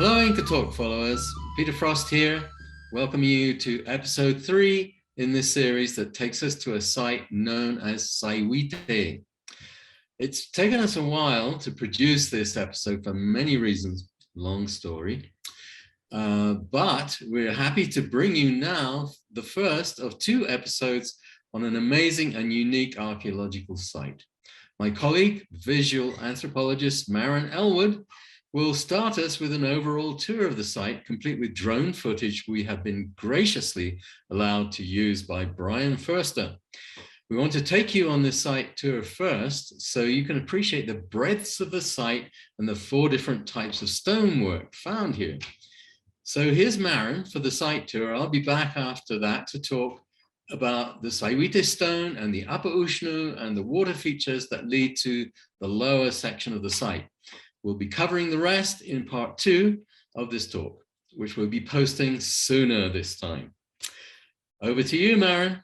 Hello, Inca Talk followers. Peter Frost here. Welcome you to episode 3 in this series that takes us to a site known as Sayhuite. It's taken us a while to produce this episode for many reasons, long story. But we're happy to bring you now the first of 2 episodes on an amazing and unique archaeological site. My colleague, visual anthropologist Maren Elwood, will start us with an overall tour of the site, complete with drone footage we have been graciously allowed to use by Brien Foerster. We want to take you on this site tour first so you can appreciate the breadths of the site and the 4 different types of stonework found here. So here's Maren for the site tour. I'll be back after that to talk about the Sayhuite stone and the upper ushnu and the water features that lead to the lower section of the site. We'll be covering the rest in part 2 of this talk, which we'll be posting sooner this time. Over to you, Maren.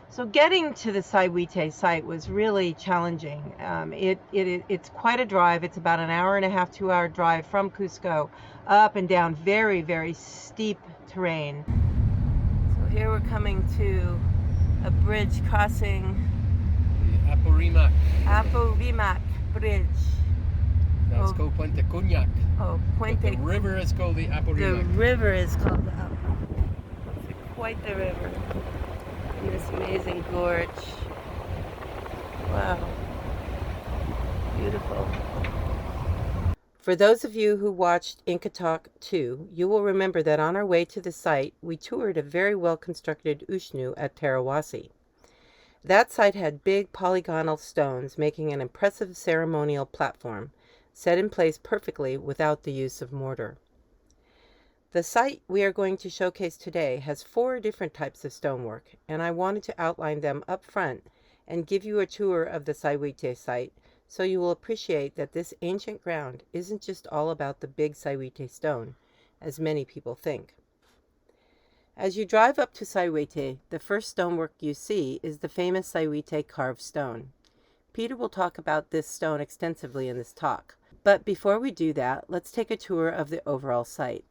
So getting to the Sayhuite site was really challenging. It's quite a drive. It's about an hour and a half, 2-hour drive from Cusco, up and down very, very steep terrain. So here we're coming to a bridge crossing The Apurimac Bridge. That's called Puente Cognac. Oh, Puente. The river is called the Apurimac. The river is called the It's quite the river. In this amazing gorge. Wow. Beautiful. For those of you who watched Inca Talk 2, you will remember that on our way to the site, we toured a very well-constructed ushnu at Tarawasi. That site had big polygonal stones making an impressive ceremonial platform, set in place perfectly without the use of mortar. The site we are going to showcase today has 4 different types of stonework, and I wanted to outline them up front and give you a tour of the Sayhuite site so you will appreciate that this ancient ground isn't just all about the big Sayhuite stone, as many people think. As you drive up to Sayhuite, the first stonework you see is the famous Sayhuite carved stone. Peter will talk about this stone extensively in this talk. But before we do that, let's take a tour of the overall site.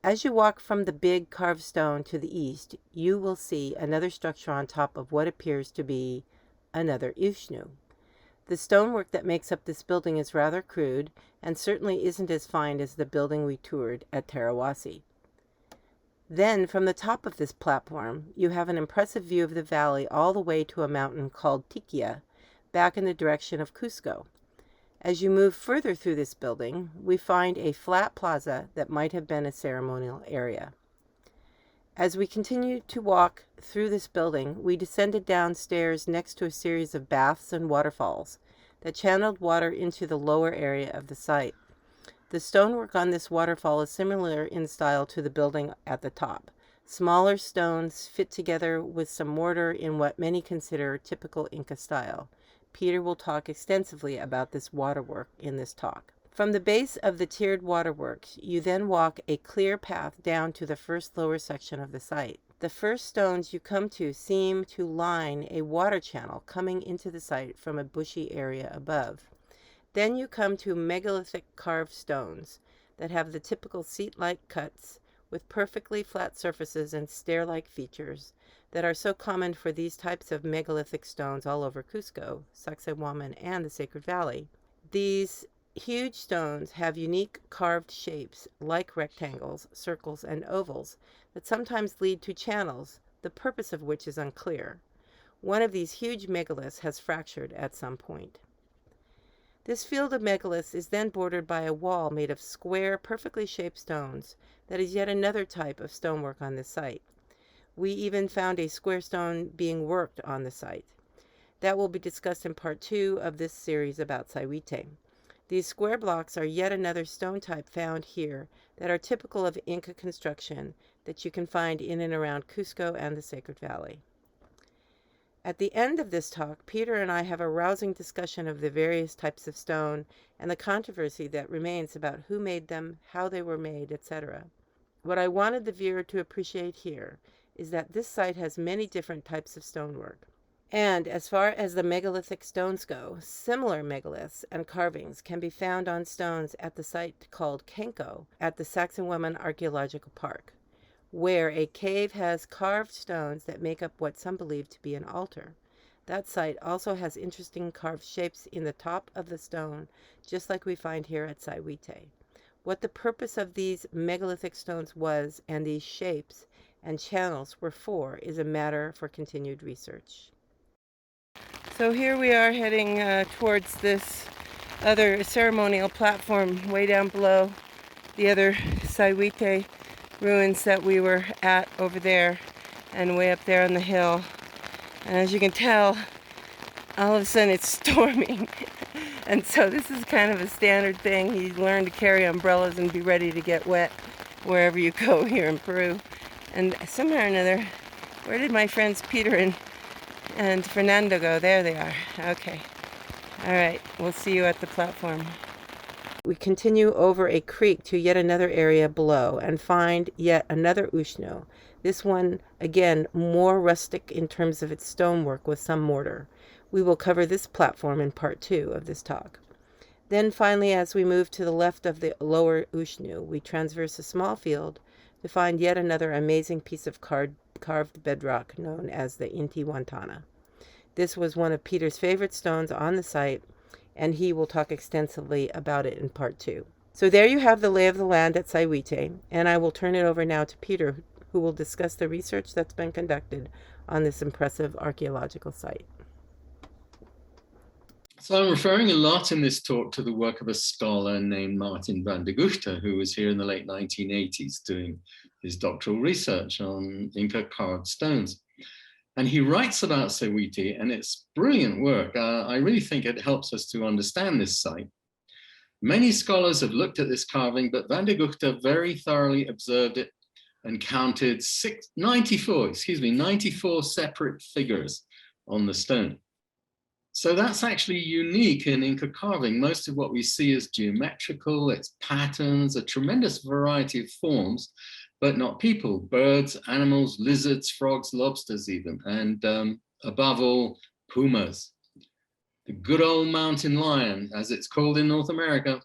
As you walk from the big carved stone to the east, you will see another structure on top of what appears to be another ushnu. The stonework that makes up this building is rather crude and certainly isn't as fine as the building we toured at Tarawasi. Then, from the top of this platform, you have an impressive view of the valley all the way to a mountain called Quecha, back in the direction of Cusco. As you move further through this building, we find a flat plaza that might have been a ceremonial area. As we continued to walk through this building, we descended downstairs next to a series of baths and waterfalls that channeled water into the lower area of the site. The stonework on this waterfall is similar in style to the building at the top. Smaller stones fit together with some mortar in what many consider typical Inca style. Peter will talk extensively about this waterwork in this talk. From the base of the tiered waterworks, you then walk a clear path down to the first lower section of the site. The first stones you come to seem to line a water channel coming into the site from a bushy area above. Then you come to megalithic carved stones that have the typical seat-like cuts with perfectly flat surfaces and stair-like features that are so common for these types of megalithic stones all over Cusco, Sacsayhuaman, and the Sacred Valley. These huge stones have unique carved shapes like rectangles, circles, and ovals that sometimes lead to channels, the purpose of which is unclear. One of these huge megaliths has fractured at some point. This field of megaliths is then bordered by a wall made of square, perfectly shaped stones that is yet another type of stonework on this site. We even found a square stone being worked on the site. That will be discussed in part 2 of this series about Sayhuite. These square blocks are yet another stone type found here that are typical of Inca construction that you can find in and around Cusco and the Sacred Valley. At the end of this talk, Peter and I have a rousing discussion of the various types of stone and the controversy that remains about who made them, how they were made, etc. What I wanted the viewer to appreciate here is that this site has many different types of stonework. And as far as the megalithic stones go, similar megaliths and carvings can be found on stones at the site called Kenko at the Sacsayhuaman Archaeological Park, where a cave has carved stones that make up what some believe to be an altar. That site also has interesting carved shapes in the top of the stone, just like we find here at Sayhuite. What the purpose of these megalithic stones was and these shapes and channels were for is a matter for continued research. So here we are heading towards this other ceremonial platform way down below the other Sayhuite ruins that we were at over there and way up there on the hill. And as you can tell, all of a sudden it's storming. And so this is kind of a standard thing. You learn to carry umbrellas and be ready to get wet wherever you go here in Peru. And somehow or another, where did my friends Peter and Fernando go? There they are. Okay. All right. We'll see you at the platform. We continue over a creek to yet another area below and find yet another ushnu. This one, again, more rustic in terms of its stonework with some mortar. We will cover this platform in part 2 of this talk. Then finally, as we move to the left of the lower ushnu, we transverse a small field to find yet another amazing piece of carved bedrock known as the Intihuatana. This was one of Peter's favorite stones on the site, and he will talk extensively about it in part 2. So there you have the lay of the land at Sayhuite, and I will turn it over now to Peter, who will discuss the research that's been conducted on this impressive archaeological site. So I'm referring a lot in this talk to the work of a scholar named Martin van der Guchte, who was here in the late 1980s doing his doctoral research on Inca carved stones. And he writes about Sayhuite, and it's brilliant work. I really think it helps us to understand this site. Many scholars have looked at this carving, but van der Guchte very thoroughly observed it and counted 94 separate figures on the stone. So that's actually unique in Inca carving. Most of what we see is geometrical, it's patterns, a tremendous variety of forms, but not people, birds, animals, lizards, frogs, lobsters even, and above all, pumas. The good old mountain lion, as it's called in North America,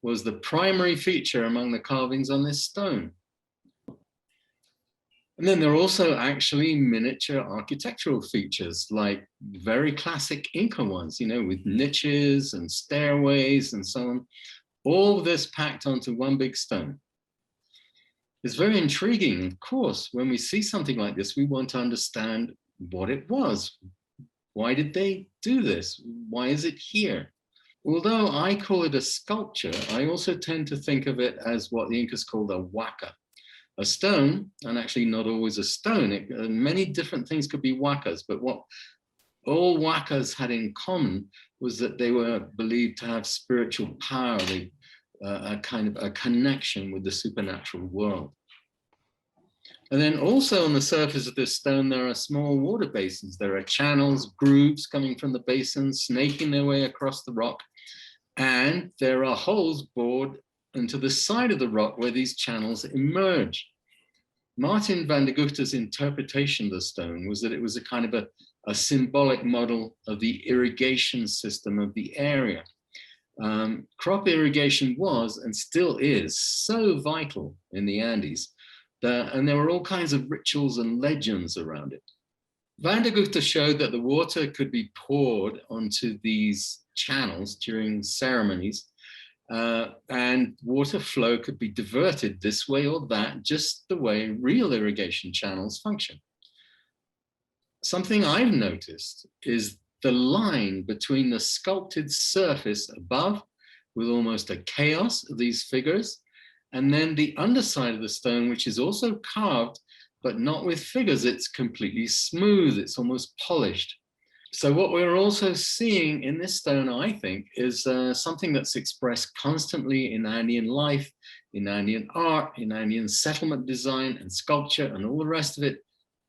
was the primary feature among the carvings on this stone. And then there are also actually miniature architectural features, like very classic Inca ones, with niches and stairways and so on. All of this packed onto one big stone. It's very intriguing. Of course, when we see something like this, we want to understand what it was. Why did they do this? Why is it here? Although I call it a sculpture, I also tend to think of it as what the Incas called a huaca. A stone, and actually not always a stone. Many different things could be huacas, but what all huacas had in common was that they were believed to have spiritual power, a kind of a connection with the supernatural world. And then also on the surface of this stone, there are small water basins. There are channels, grooves coming from the basins, snaking their way across the rock. And there are holes bored into the side of the rock where these channels emerge. Martin van der Guchte's interpretation of the stone was that it was a kind of a symbolic model of the irrigation system of the area. Crop irrigation was and still is so vital in the Andes, and there were all kinds of rituals and legends around it. Van der Guchte showed that the water could be poured onto these channels during ceremonies, and water flow could be diverted this way or that, just the way real irrigation channels function. Something I've noticed is the line between the sculpted surface above, with almost a chaos of these figures, and then the underside of the stone, which is also carved, but not with figures. It's completely smooth, it's almost polished. So what we're also seeing in this stone, I think, is something that's expressed constantly in Andean life, in Andean art, in Andean settlement design and sculpture and all the rest of it,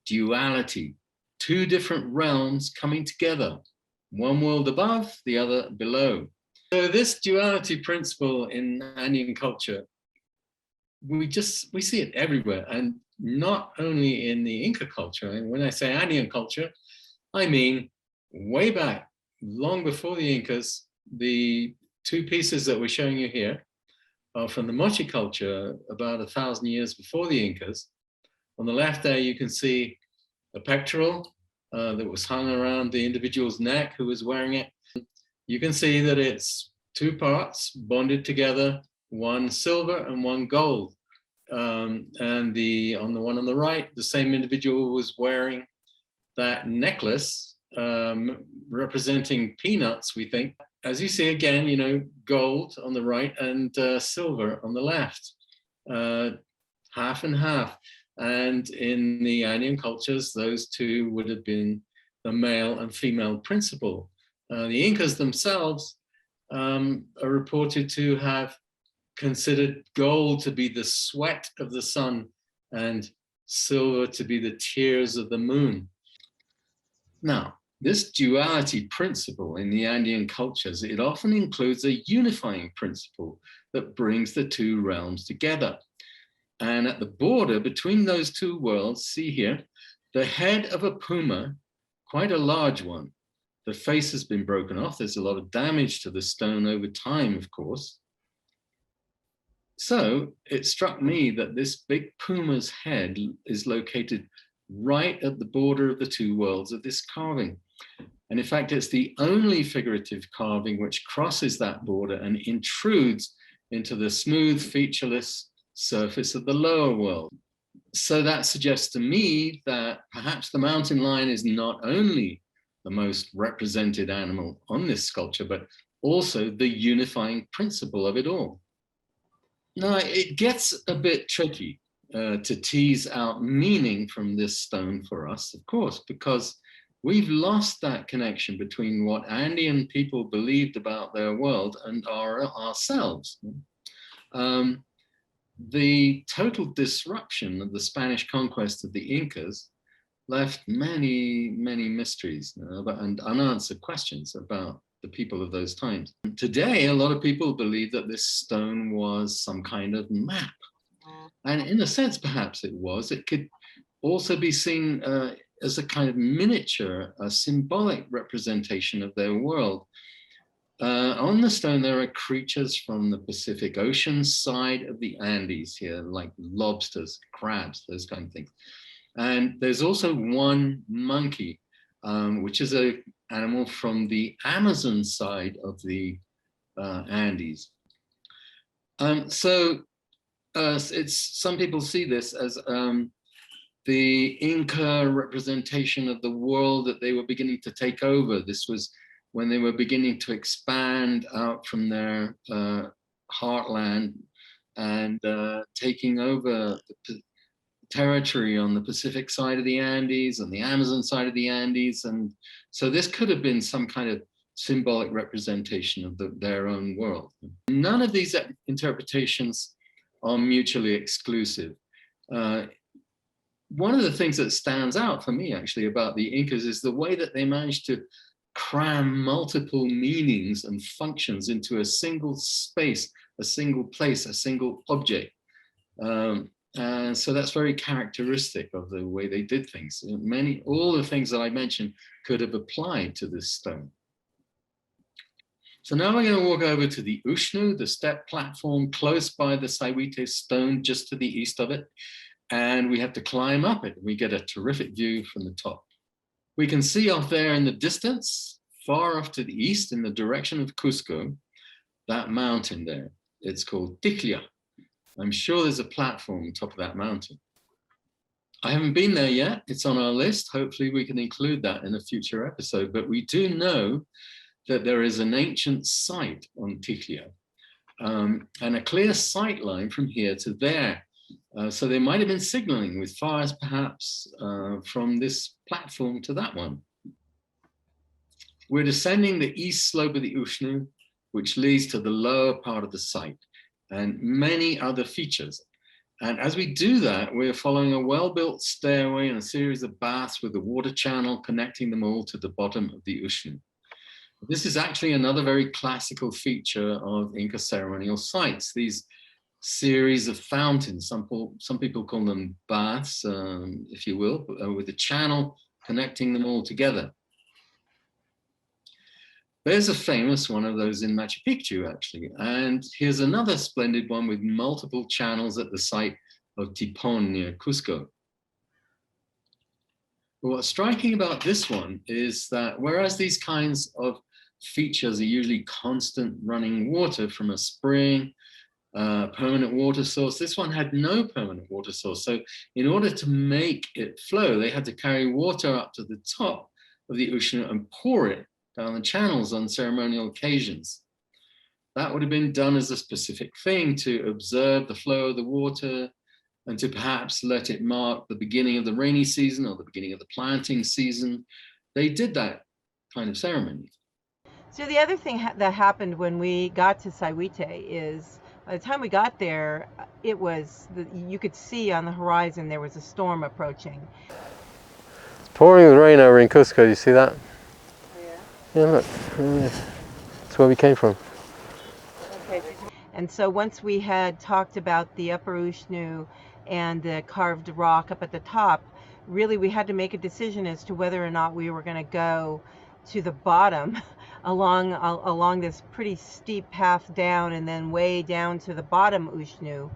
duality, two different realms coming together, one world above, the other below. So this duality principle in Andean culture, we see it everywhere, and not only in the Inca culture. And when I say Andean culture, I mean, way back, long before the Incas. The two pieces that we're showing you here are from the Moche culture about 1,000 years before the Incas. On the left there, you can see a pectoral that was hung around the individual's neck who was wearing it. You can see that it's two parts bonded together, one silver and one gold. And on the one on the right, the same individual was wearing that necklace representing peanuts, we think. As you see again, you know, gold on the right and silver on the left, half and half. And in the Andean cultures, those two would have been the male and female principle. The Incas themselves are reported to have considered gold to be the sweat of the sun and silver to be the tears of the moon. Now, this duality principle in the Andean cultures, it often includes a unifying principle that brings the two realms together. And at the border between those two worlds, see here, the head of a puma, quite a large one. The face has been broken off. There's a lot of damage to the stone over time, of course. So it struck me that this big puma's head is located right at the border of the two worlds of this carving. And in fact, it's the only figurative carving which crosses that border and intrudes into the smooth, featureless surface of the lower world. So that suggests to me that perhaps the mountain lion is not only the most represented animal on this sculpture, but also the unifying principle of it all. Now, it gets a bit tricky to tease out meaning from this stone for us, of course, because we've lost that connection between what Andean people believed about their world and ourselves. The total disruption of the Spanish conquest of the Incas left many, many mysteries and unanswered questions about the people of those times. Today, a lot of people believe that this stone was some kind of map. And in a sense, perhaps it was. It could also be seen as a kind of miniature, a symbolic representation of their world. On the stone, there are creatures from the Pacific Ocean side of the Andes here, like lobsters, crabs, those kind of things. And there's also one monkey, which is an animal from the Amazon side of the Andes. So some people see this as the Inca representation of the world that they were beginning to take over. This was when they were beginning to expand out from their heartland and taking over the territory on the Pacific side of the Andes and the Amazon side of the Andes. And so this could have been some kind of symbolic representation of their own world. None of these interpretations are mutually exclusive. One of the things that stands out for me actually about the Incas is the way that they managed to cram multiple meanings and functions into a single space, a single place, a single object. And so that's very characteristic of the way they did things. All the things that I mentioned could have applied to this stone. So now we're going to walk over to the ushnu, the step platform close by the Sayhuite stone, just to the east of it. And we have to climb up it. We get a terrific view from the top. We can see off there in the distance, far off to the east in the direction of Cusco, that mountain there. It's called Ticlia. I'm sure there's a platform on top of that mountain. I haven't been there yet. It's on our list. Hopefully we can include that in a future episode. But we do know that there is an ancient site on Ticlia and a clear sight line from here to there. So they might have been signaling with fires perhaps from this platform to that one. We're descending the east slope of the ushnu, which leads to the lower part of the site and many other features. And as we do that, we're following a well-built stairway and a series of baths with a water channel connecting them all to the bottom of the ushnu. This is actually another very classical feature of Inca ceremonial sites. These series of fountains, some people call them baths, if you will, with a channel connecting them all together. There's a famous one of those in Machu Picchu, actually. And here's another splendid one with multiple channels at the site of Tipon near Cusco. But what's striking about this one is that whereas these kinds of features are usually constant running water from a spring, permanent water source, this one had no permanent water source. So in order to make it flow, they had to carry water up to the top of the ushnu and pour it down the channels on ceremonial occasions. That would have been done as a specific thing to observe the flow of the water and to perhaps let it mark the beginning of the rainy season or the beginning of the planting season. They did that kind of ceremony. So the other thing that happened when we got to Sayhuite is by the time we got there, it was, you could see on the horizon there was a storm approaching. It's pouring with rain over in Cusco, do you see that? Yeah. Yeah, look, that's where we came from. Okay. And so once we had talked about the upper ushnu and the carved rock up at the top, really we had to make a decision as to whether or not we were going to go to the bottom along this pretty steep path down and then way down to the bottom ushnu.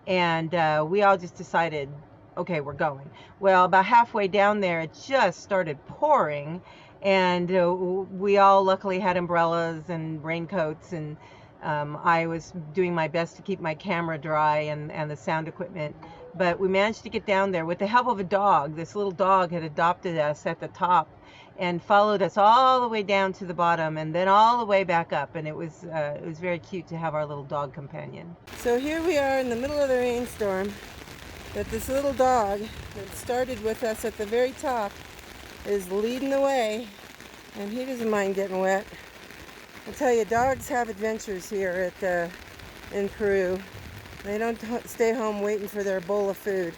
And we all just decided, okay, we're going. Well, about halfway down there, it just started pouring. And we all luckily had umbrellas and raincoats, and I was doing my best to keep my camera dry and the sound equipment. But we managed to get down there with the help of a dog. This little dog had adopted us at the top and followed us all the way down to the bottom and then all the way back up. And it was very cute to have our little dog companion. So here we are in the middle of the rainstorm. That this little dog that started with us at the very top is leading the way, and he doesn't mind getting wet. I tell you, dogs have adventures here in Peru. They don't stay home waiting for their bowl of food.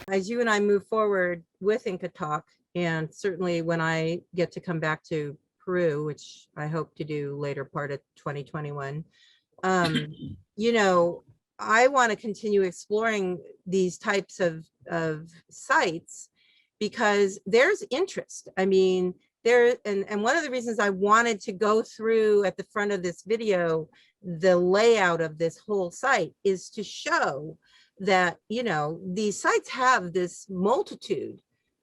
As you and I move forward with Inca Talk, and certainly when I get to come back to Peru, which I hope to do later part of 2021, you know, I want to continue exploring these types of sites because there's interest. I mean, and one of the reasons I wanted to go through at the front of this video the layout of this whole site is to show that, you know, these sites have this multitude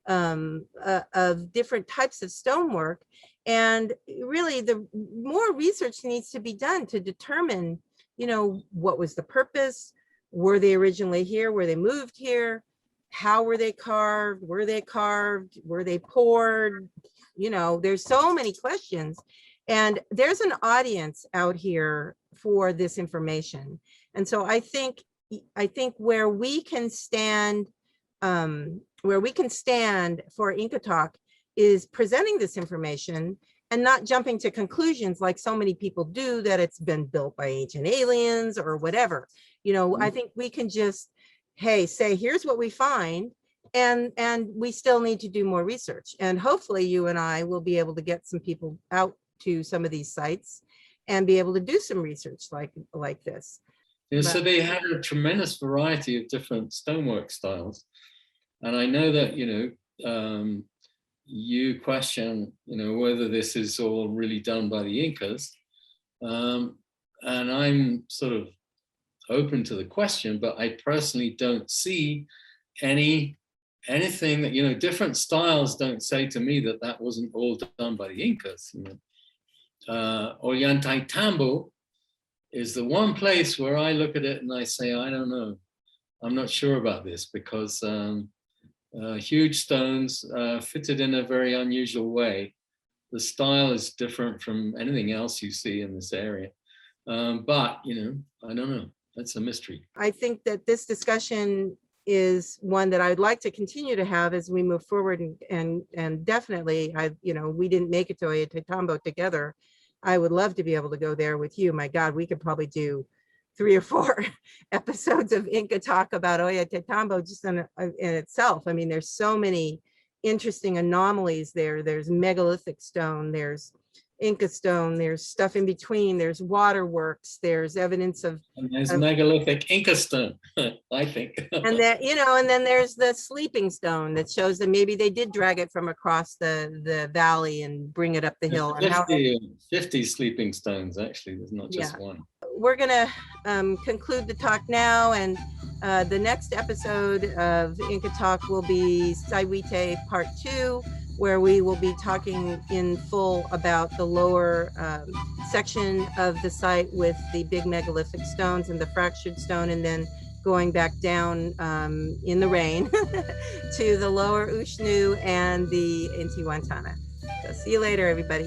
of different types of stonework, and really the more research needs to be done to determine, you know, what was the purpose? Were they originally here? Were they moved here? How were they carved? Were they carved? Were they poured? You know, there's so many questions, and there's an audience out here for this information. And so I think where we can stand for Inca Talk is presenting this information and not jumping to conclusions like so many people do, that it's been built by ancient aliens or whatever. You know, I think we can just, hey, say, here's what we find, and we still need to do more research. And hopefully you and I will be able to get some people out to some of these sites and be able to do some research like this. Yeah, so they had a tremendous variety of different stonework styles. And I know that, you know, you question, you know, whether this is all really done by the Incas. And I'm sort of open to the question, but I personally don't see anything that, you know, different styles don't say to me that that wasn't all done by the Incas. You know, Ollantaytambo is the one place where I look at it and I say, I don't know, I'm not sure about this, because huge stones fitted in a very unusual way. The style is different from anything else you see in this area. But, you know, I don't know. That's a mystery. I think that this discussion is one that I'd like to continue to have as we move forward, and definitely, you know, we didn't make it to Ollantaytambo together. I would love to be able to go there with you. My God, we could probably do 3 or 4 episodes of Inca Talk about Ollantaytambo just in itself. I mean, there's so many interesting anomalies there. There's megalithic stone, there's Inca stone. There's stuff in between. There's waterworks. There's evidence of, And there's megalithic Inca stone, I think. and then, and then there's the sleeping stone that shows that maybe they did drag it from across the valley and bring it up the hill. 50 sleeping stones, actually. There's not just one. We're going to conclude the talk now, and the next episode of Inca Talk will be Sayhuite Part 2, where we will be talking in full about the lower section of the site with the big megalithic stones and the fractured stone, and then going back down in the rain to the lower Ushnu and the Intihuatana. So see you later, everybody.